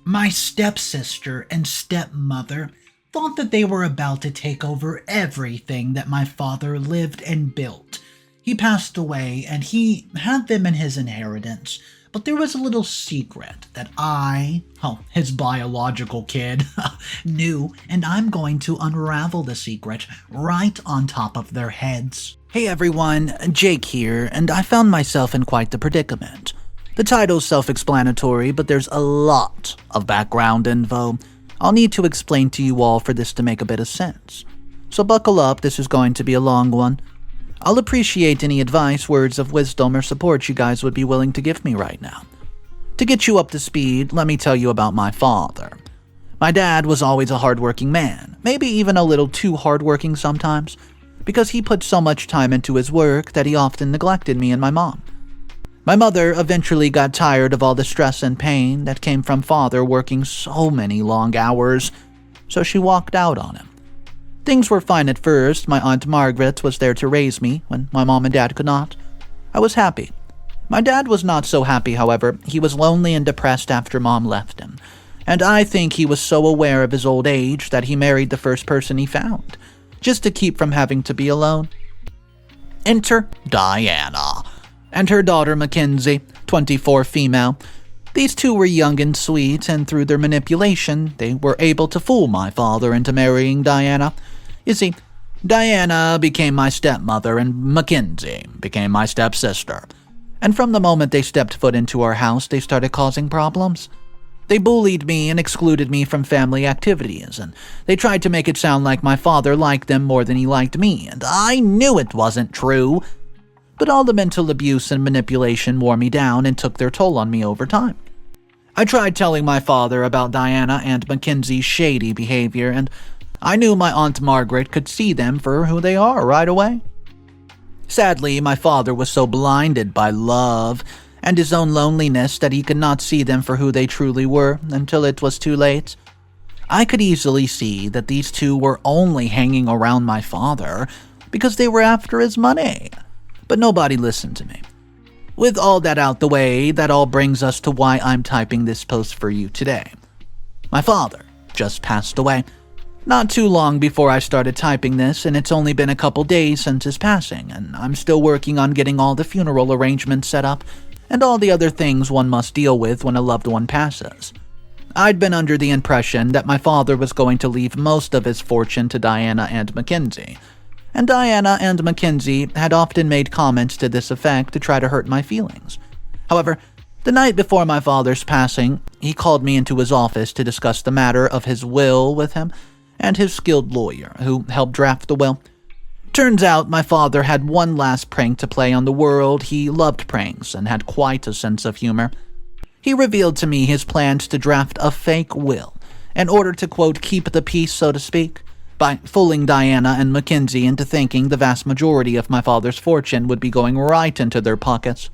My stepsister and stepmother thought that they were about to take over everything that my father lived and built. He passed away and he had them in his inheritance, but there was a little secret that his biological kid, knew, and I'm going to unravel the secret right on top of their heads. Hey everyone, Jake here, and I found myself in quite the predicament. The title's self-explanatory, but there's a lot of background info I'll need to explain to you all for this to make a bit of sense. So buckle up, this is going to be a long one. I'll appreciate any advice, words of wisdom, or support you guys would be willing to give me right now. To get you up to speed, let me tell you about my father. My dad was always a hardworking man, maybe even a little too hardworking sometimes, because he put so much time into his work that he often neglected me and my mom. My mother eventually got tired of all the stress and pain that came from father working so many long hours, so she walked out on him. Things were fine at first. My Aunt Margaret was there to raise me when my mom and dad could not. I was happy. My dad was not so happy, however. He was lonely and depressed after mom left him, and I think he was so aware of his old age that he married the first person he found, just to keep from having to be alone. Enter Diana and her daughter Mckenzie, 24 female. These two were young and sweet, and through their manipulation, they were able to fool my father into marrying Diana. You see, Diana became my stepmother, and Mckenzie became my stepsister. And from the moment they stepped foot into our house, they started causing problems. They bullied me and excluded me from family activities, and they tried to make it sound like my father liked them more than he liked me, and I knew it wasn't true. But all the mental abuse and manipulation wore me down and took their toll on me over time. I tried telling my father about Diana and Mckenzie's shady behavior, and I knew my Aunt Margaret could see them for who they are right away. Sadly, my father was so blinded by love and his own loneliness that he could not see them for who they truly were until it was too late. I could easily see that these two were only hanging around my father because they were after his money. But nobody listened to me. With all that out the way, that all brings us to why I'm typing this post for you today. My father just passed away. Not too long before I started typing this, and it's only been a couple days since his passing, and I'm still working on getting all the funeral arrangements set up, and all the other things one must deal with when a loved one passes. I'd been under the impression that my father was going to leave most of his fortune to Diana and Mckenzie, and Diana and Mckenzie had often made comments to this effect to try to hurt my feelings. However, the night before my father's passing, he called me into his office to discuss the matter of his will with him and his skilled lawyer, who helped draft the will. Turns out my father had one last prank to play on the world. He loved pranks and had quite a sense of humor. He revealed to me his plans to draft a fake will in order to, quote, keep the peace, so to speak, by fooling Diana and Mckenzie into thinking the vast majority of my father's fortune would be going right into their pockets.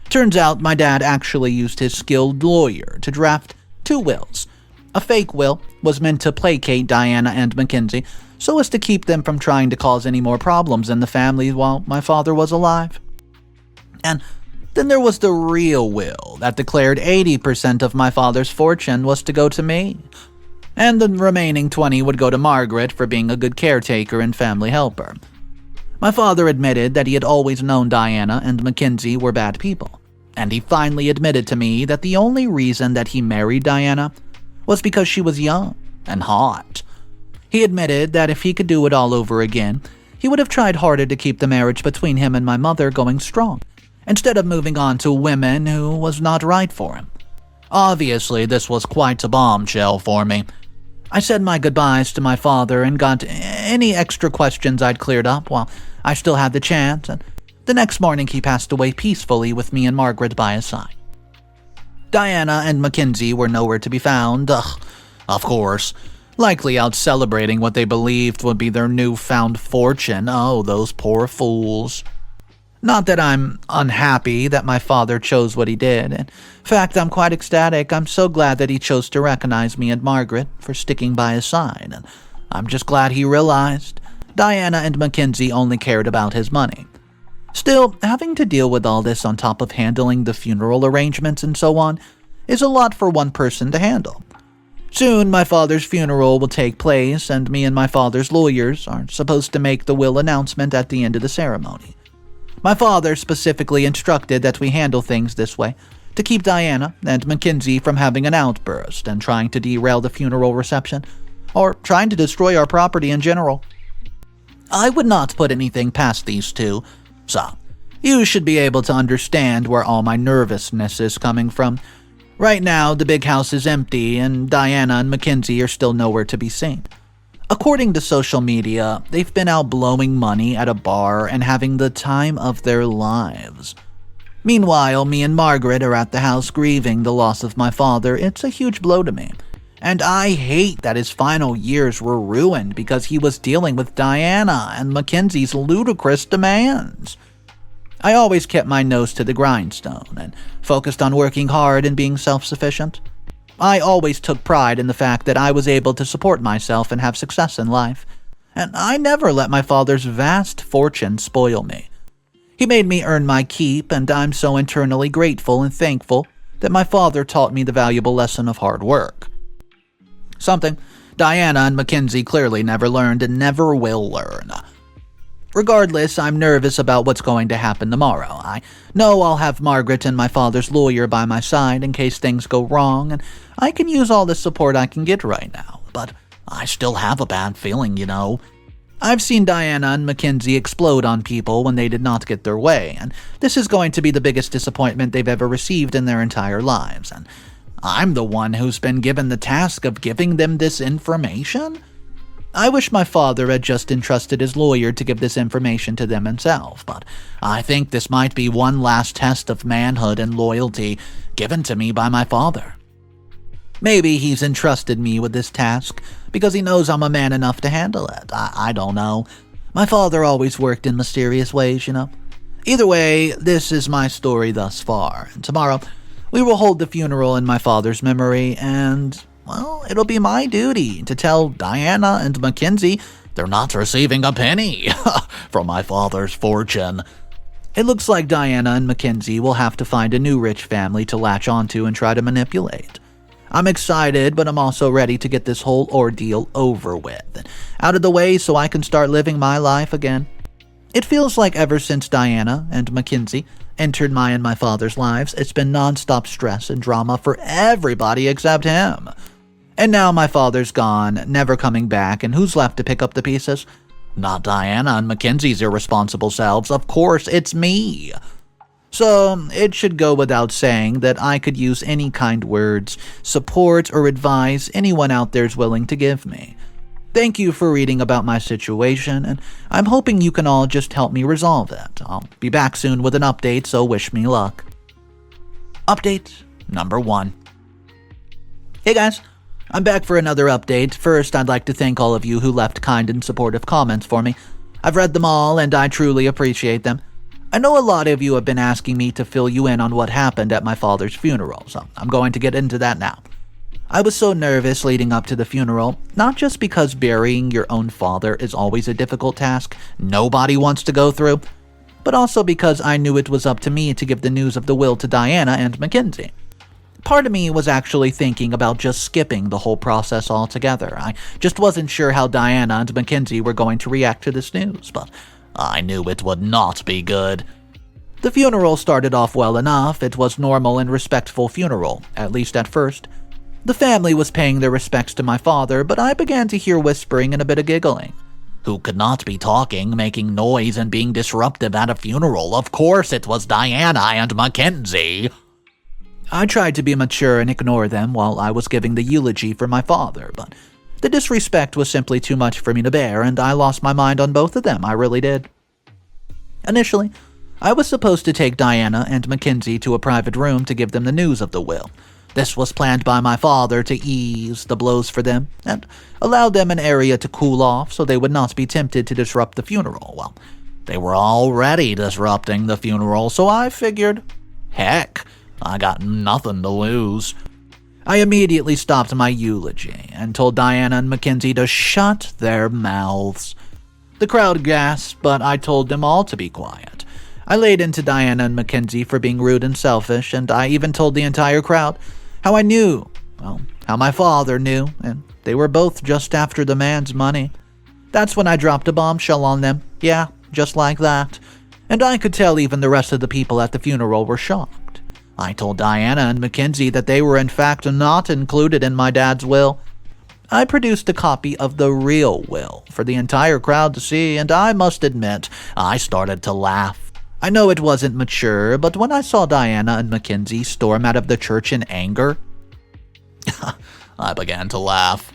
Turns out my dad actually used his skilled lawyer to draft two wills. A fake will was meant to placate Diana and Mckenzie so as to keep them from trying to cause any more problems in the family while my father was alive. And then there was the real will that declared 80% of my father's fortune was to go to me, and the remaining 20 would go to Margaret for being a good caretaker and family helper. My father admitted that he had always known Diana and Mckenzie were bad people, and he finally admitted to me that the only reason that he married Diana was because she was young and hot. He admitted that if he could do it all over again, he would have tried harder to keep the marriage between him and my mother going strong, instead of moving on to women who was not right for him. Obviously, this was quite a bombshell for me. I said my goodbyes to my father and got any extra questions I'd cleared up while I still had the chance, and the next morning he passed away peacefully with me and Margaret by his side. Diana and Mckenzie were nowhere to be found, of course, likely out celebrating what they believed would be their newfound fortune. Oh, those poor fools. Not that I'm unhappy that my father chose what he did. In fact, I'm quite ecstatic. I'm so glad that he chose to recognize me and Margaret for sticking by his side, and I'm just glad he realized Diana and Mckenzie only cared about his money. Still, having to deal with all this on top of handling the funeral arrangements and so on, is a lot for one person to handle. Soon my father's funeral will take place, and me and my father's lawyers are supposed to make the will announcement at the end of the ceremony. My father specifically instructed that we handle things this way, to keep Diana and Mckenzie from having an outburst and trying to derail the funeral reception, or trying to destroy our property in general. I would not put anything past these two, so you should be able to understand where all my nervousness is coming from. Right now, the big house is empty, and Diana and Mckenzie are still nowhere to be seen. According to social media, they've been out blowing money at a bar and having the time of their lives. Meanwhile, me and Margaret are at the house grieving the loss of my father. It's a huge blow to me. And I hate that his final years were ruined because he was dealing with Diana and Mckenzie's ludicrous demands. I always kept my nose to the grindstone and focused on working hard and being self-sufficient. I always took pride in the fact that I was able to support myself and have success in life, and I never let my father's vast fortune spoil me. He made me earn my keep, and I'm so internally grateful and thankful that my father taught me the valuable lesson of hard work. Something Diana and Mckenzie clearly never learned and never will learn. Regardless, I'm nervous about what's going to happen tomorrow. I know I'll have Margaret and my father's lawyer by my side in case things go wrong, and I can use all the support I can get right now. But I still have a bad feeling, you know. I've seen Diana and Mckenzie explode on people when they did not get their way, and this is going to be the biggest disappointment they've ever received in their entire lives. And I'm the one who's been given the task of giving them this information? I wish my father had just entrusted his lawyer to give this information to them himself, but I think this might be one last test of manhood and loyalty given to me by my father. Maybe he's entrusted me with this task because he knows I'm a man enough to handle it. I don't know. My father always worked in mysterious ways, you know. Either way, this is my story thus far, and tomorrow we will hold the funeral in my father's memory, and well, it'll be my duty to tell Diana and Mckenzie they're not receiving a penny from my father's fortune. It looks like Diana and Mckenzie will have to find a new rich family to latch onto and try to manipulate. I'm excited, but I'm also ready to get this whole ordeal over with, out of the way so I can start living my life again. It feels like ever since Diana and Mckenzie entered my and my father's lives, it's been non-stop stress and drama for everybody except him. And now my father's gone, never coming back, and who's left to pick up the pieces? Not Diana and Mckenzie's irresponsible selves, of course, it's me. So, it should go without saying that I could use any kind words, support, or advice anyone out there's willing to give me. Thank you for reading about my situation, and I'm hoping you can all just help me resolve it. I'll be back soon with an update, so wish me luck. Update number 1. Hey guys, I'm back for another update. First, I'd like to thank all of you who left kind and supportive comments for me. I've read them all, and I truly appreciate them. I know a lot of you have been asking me to fill you in on what happened at my father's funeral, so I'm going to get into that now. I was so nervous leading up to the funeral, not just because burying your own father is always a difficult task nobody wants to go through, but also because I knew it was up to me to give the news of the will to Diana and Mckenzie. Part of me was actually thinking about just skipping the whole process altogether. I just wasn't sure how Diana and Mckenzie were going to react to this news, but I knew it would not be good. The funeral started off well enough. It was normal and respectful funeral, at least at first. The family was paying their respects to my father, but I began to hear whispering and a bit of giggling. Who could not be talking, making noise, and being disruptive at a funeral? Of course it was Diana and Mckenzie. I tried to be mature and ignore them while I was giving the eulogy for my father, but the disrespect was simply too much for me to bear, and I lost my mind on both of them, I really did. Initially, I was supposed to take Diana and Mckenzie to a private room to give them the news of the will. This was planned by my father to ease the blows for them and allow them an area to cool off so they would not be tempted to disrupt the funeral. Well, they were already disrupting the funeral, so I figured, heck, I got nothing to lose. I immediately stopped my eulogy and told Diana and Mckenzie to shut their mouths. The crowd gasped, but I told them all to be quiet. I laid into Diana and Mckenzie for being rude and selfish, and I even told the entire crowd, How I knew, well, how my father knew, and they were both just after the man's money. That's when I dropped a bombshell on them. Yeah, just like that. And I could tell even the rest of the people at the funeral were shocked. I told Diana and Mckenzie that they were in fact not included in my dad's will. I produced a copy of the real will for the entire crowd to see, and I must admit, I started to laugh. I know it wasn't mature, but when I saw Diana and Mckenzie storm out of the church in anger, I began to laugh.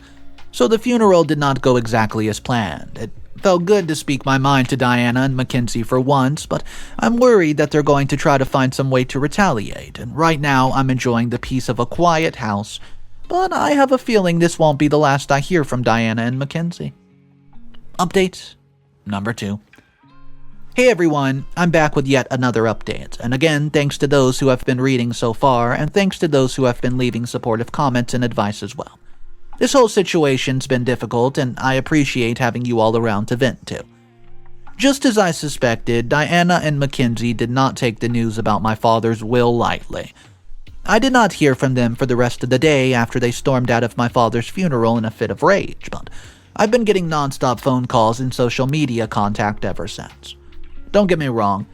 So the funeral did not go exactly as planned. It felt good to speak my mind to Diana and Mckenzie for once, but I'm worried that they're going to try to find some way to retaliate, and right now I'm enjoying the peace of a quiet house, but I have a feeling this won't be the last I hear from Diana and Mckenzie. Update number 2. Hey everyone, I'm back with yet another update, and again, thanks to those who have been reading so far, and thanks to those who have been leaving supportive comments and advice as well. This whole situation's been difficult, and I appreciate having you all around to vent to. Just as I suspected, Diana and Mckenzie did not take the news about my father's will lightly. I did not hear from them for the rest of the day after they stormed out of my father's funeral in a fit of rage, but I've been getting non-stop phone calls and social media contact ever since. Don't get me wrong,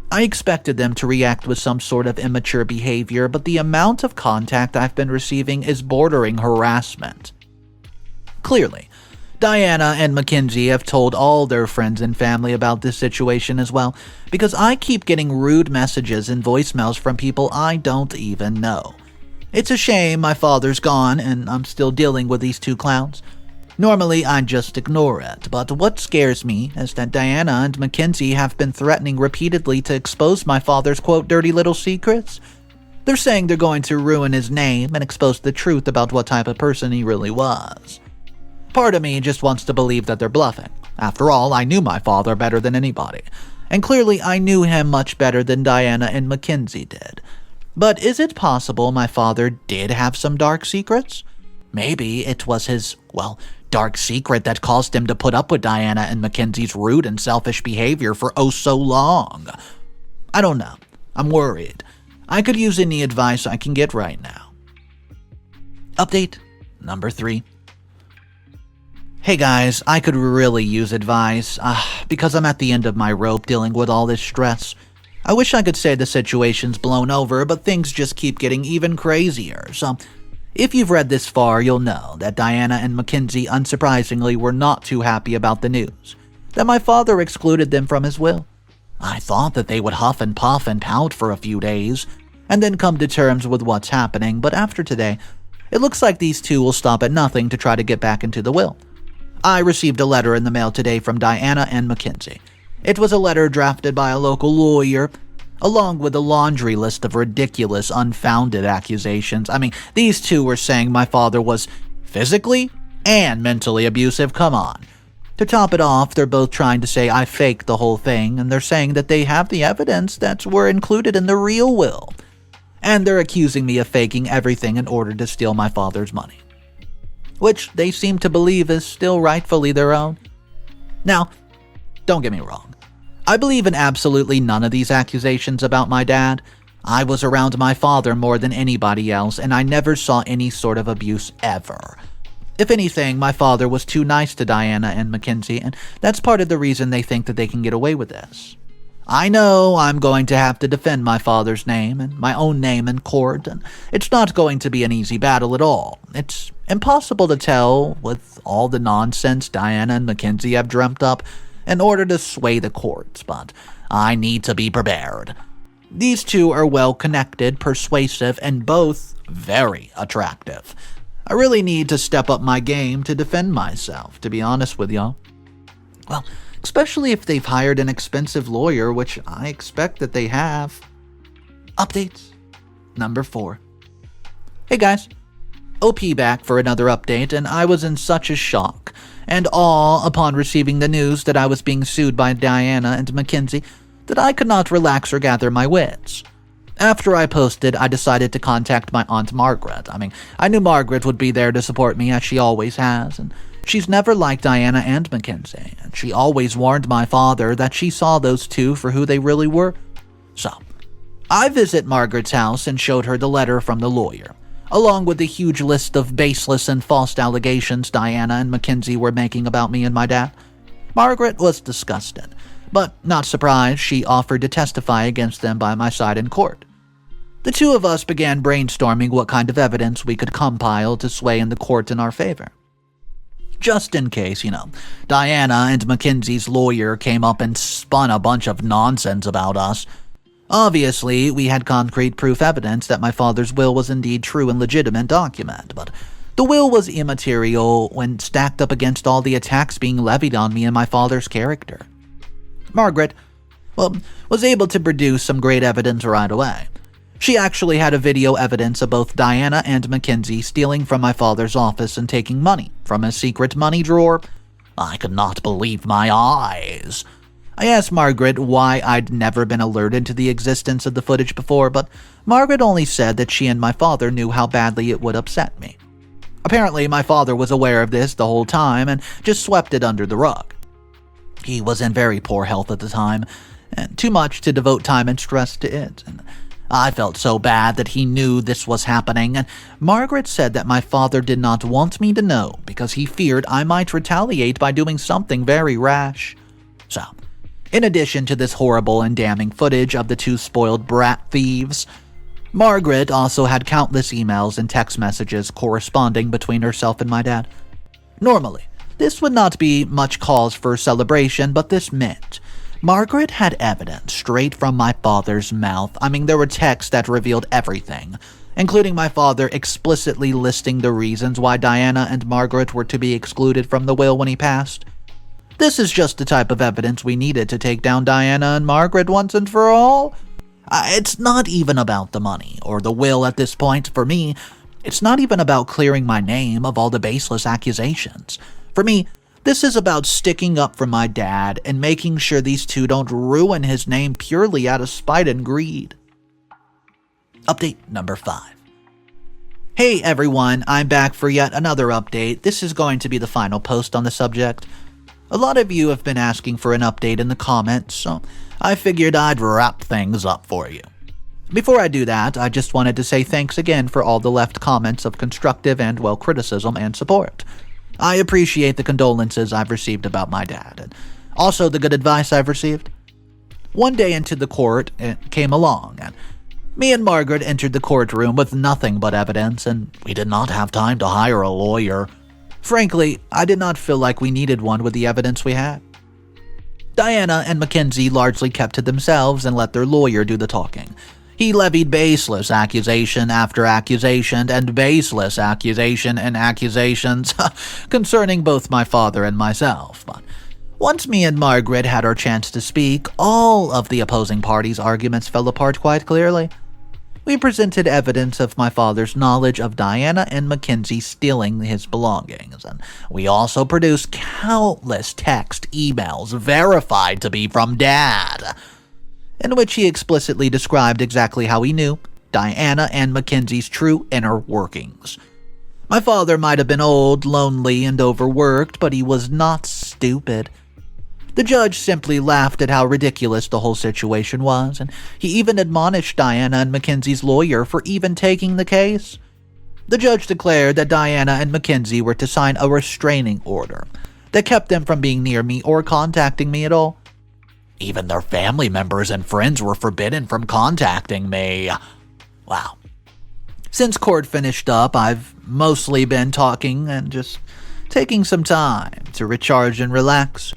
I expected them to react with some sort of immature behavior, but the amount of contact I've been receiving is bordering harassment. Clearly, Diana and Mckenzie have told all their friends and family about this situation as well, because I keep getting rude messages and voicemails from people I don't even know. It's a shame my father's gone and I'm still dealing with these two clowns. Normally, I'd just ignore it, but what scares me is that Diana and Mckenzie have been threatening repeatedly to expose my father's, quote, dirty little secrets. They're saying they're going to ruin his name and expose the truth about what type of person he really was. Part of me just wants to believe that they're bluffing. After all, I knew my father better than anybody, and clearly I knew him much better than Diana and Mckenzie did. But is it possible my father did have some dark secrets? Maybe it was his, dark secret that caused him to put up with Diana and Mckenzie's rude and selfish behavior for oh so long. I don't know. I'm worried. I could use any advice I can get right now. Update number 3. Hey guys, I could really use advice, because I'm at the end of my rope dealing with all this stress. I wish I could say the situation's blown over, but things just keep getting even crazier, so if you've read this far, you'll know that Diana and Mckenzie unsurprisingly were not too happy about the news, that my father excluded them from his will. I thought that they would huff and puff and pout for a few days, and then come to terms with what's happening, but after today, it looks like these two will stop at nothing to try to get back into the will. I received a letter in the mail today from Diana and Mckenzie. It was a letter drafted by a local lawyer, along with a laundry list of ridiculous, unfounded accusations. I mean, these two were saying my father was physically and mentally abusive. Come on. To top it off, they're both trying to say I faked the whole thing, and they're saying that they have the evidence that were included in the real will. And they're accusing me of faking everything in order to steal my father's money, which they seem to believe is still rightfully their own. Now, don't get me wrong. I believe in absolutely none of these accusations about my dad. I was around my father more than anybody else, and I never saw any sort of abuse ever. If anything, my father was too nice to Diana and Mckenzie, and that's part of the reason they think that they can get away with this. I know I'm going to have to defend my father's name and my own name in court, and it's not going to be an easy battle at all. It's impossible to tell, with all the nonsense Diana and Mckenzie have dreamt up, in order to sway the courts, but I need to be prepared. These two are well-connected, persuasive, and both very attractive. I really need to step up my game to defend myself, to be honest with y'all. Well, especially if they've hired an expensive lawyer, which I expect that they have. Updates number 4. Hey guys, OP back for another update, and I was in such a shock and awe upon receiving the news that I was being sued by Diana and Mckenzie that I could not relax or gather my wits. After I posted, I decided to contact my Aunt Margaret. I knew Margaret would be there to support me, as she always has, and she's never liked Diana and Mckenzie, and she always warned my father that she saw those two for who they really were. So, I visit Margaret's house and showed her the letter from the lawyer. along with the huge list of baseless and false allegations Diana and Mckenzie were making about me and my dad. Margaret was disgusted, but not surprised she offered to testify against them by my side in court. The two of us began brainstorming what kind of evidence we could compile to sway in the court in our favor. Just in case, Diana and Mckenzie's lawyer came up and spun a bunch of nonsense about us. Obviously, we had concrete proof evidence that my father's will was indeed true and legitimate document, but the will was immaterial when stacked up against all the attacks being levied on me and my father's character. Margaret, was able to produce some great evidence right away. She actually had a video evidence of both Diana and Mckenzie stealing from my father's office and taking money from his secret money drawer. I could not believe my eyes. I asked Margaret why I'd never been alerted to the existence of the footage before, but Margaret only said that she and my father knew how badly it would upset me. Apparently, my father was aware of this the whole time and just swept it under the rug. He was in very poor health at the time, and too much to devote time and stress to it. And I felt so bad that he knew this was happening, and Margaret said that my father did not want me to know because he feared I might retaliate by doing something very rash. So, in addition to this horrible and damning footage of the two spoiled brat thieves, Margaret also had countless emails and text messages corresponding between herself and my dad. Normally, this would not be much cause for celebration, but this meant Margaret had evidence straight from my father's mouth. There were texts that revealed everything, including my father explicitly listing the reasons why Diana and Margaret were to be excluded from the will when he passed. This is just the type of evidence we needed to take down Diana and Margaret once and for all. It's not even about the money or the will at this point. For me, it's not even about clearing my name of all the baseless accusations. For me, this is about sticking up for my dad and making sure these two don't ruin his name purely out of spite and greed. Update number 5. Hey everyone, I'm back for yet another update. This is going to be the final post on the subject. A lot of you have been asking for an update in the comments, so I figured I'd wrap things up for you. Before I do that, I just wanted to say thanks again for all the left comments of constructive and, criticism and support. I appreciate the condolences I've received about my dad, and also the good advice I've received. One day into the court, it came along, and me and Margaret entered the courtroom with nothing but evidence, and we did not have time to hire a lawyer. Frankly, I did not feel like we needed one with the evidence we had. Diana and Mckenzie largely kept to themselves and let their lawyer do the talking. He levied baseless accusation after accusation and baseless accusation and accusations concerning both my father and myself. But once me and Margaret had our chance to speak, all of the opposing parties' arguments fell apart quite clearly. We presented evidence of my father's knowledge of Diana and Mckenzie stealing his belongings, and we also produced countless text emails verified to be from Dad, in which he explicitly described exactly how he knew Diana and Mckenzie's true inner workings. My father might have been old, lonely, and overworked, but he was not stupid. The judge simply laughed at how ridiculous the whole situation was, and he even admonished Diana and Mckenzie's lawyer for even taking the case. The judge declared that Diana and Mckenzie were to sign a restraining order that kept them from being near me or contacting me at all. Even their family members and friends were forbidden from contacting me. Wow. Since court finished up, I've mostly been talking and just taking some time to recharge and relax.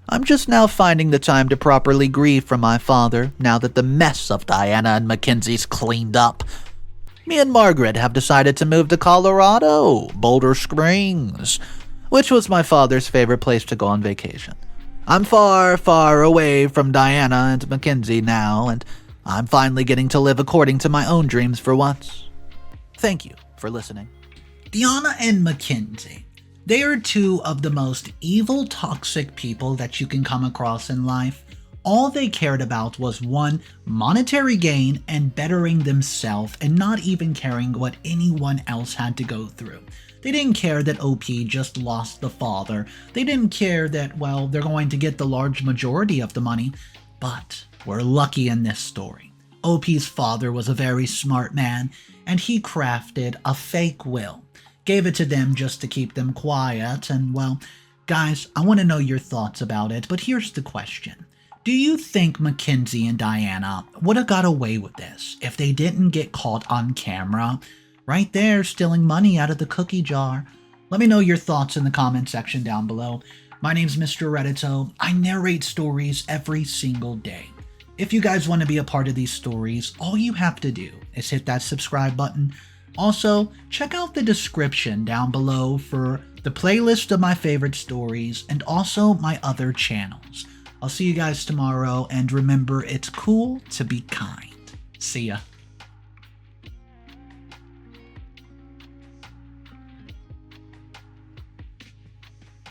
I'm just now finding the time to properly grieve for my father now that the mess of Diana and Mckenzie's cleaned up. Me and Margaret have decided to move to Colorado, Boulder Springs, which was my father's favorite place to go on vacation. I'm far, far away from Diana and Mckenzie now, and I'm finally getting to live according to my own dreams for once. Thank you for listening. Diana and Mckenzie. They are two of the most evil, toxic people that you can come across in life. All they cared about was one, monetary gain and bettering themselves and not even caring what anyone else had to go through. They didn't care that OP just lost the father. They didn't care that, they're going to get the large majority of the money. But we're lucky in this story. OP's father was a very smart man. and he crafted a fake will. Gave it to them just to keep them quiet, and well, guys, I want to know your thoughts about it, but here's the question. Do you think Mckenzie and Diana would have got away with this if they didn't get caught on camera? Right there, stealing money out of the cookie jar. Let me know your thoughts in the comment section down below. My name's Mr. Reddito. I narrate stories every single day. If you guys want to be a part of these stories, all you have to do is hit that subscribe button. Also, check out the description down below for the playlist of my favorite stories and also my other channels. I'll see you guys tomorrow, and remember, it's cool to be kind. See ya.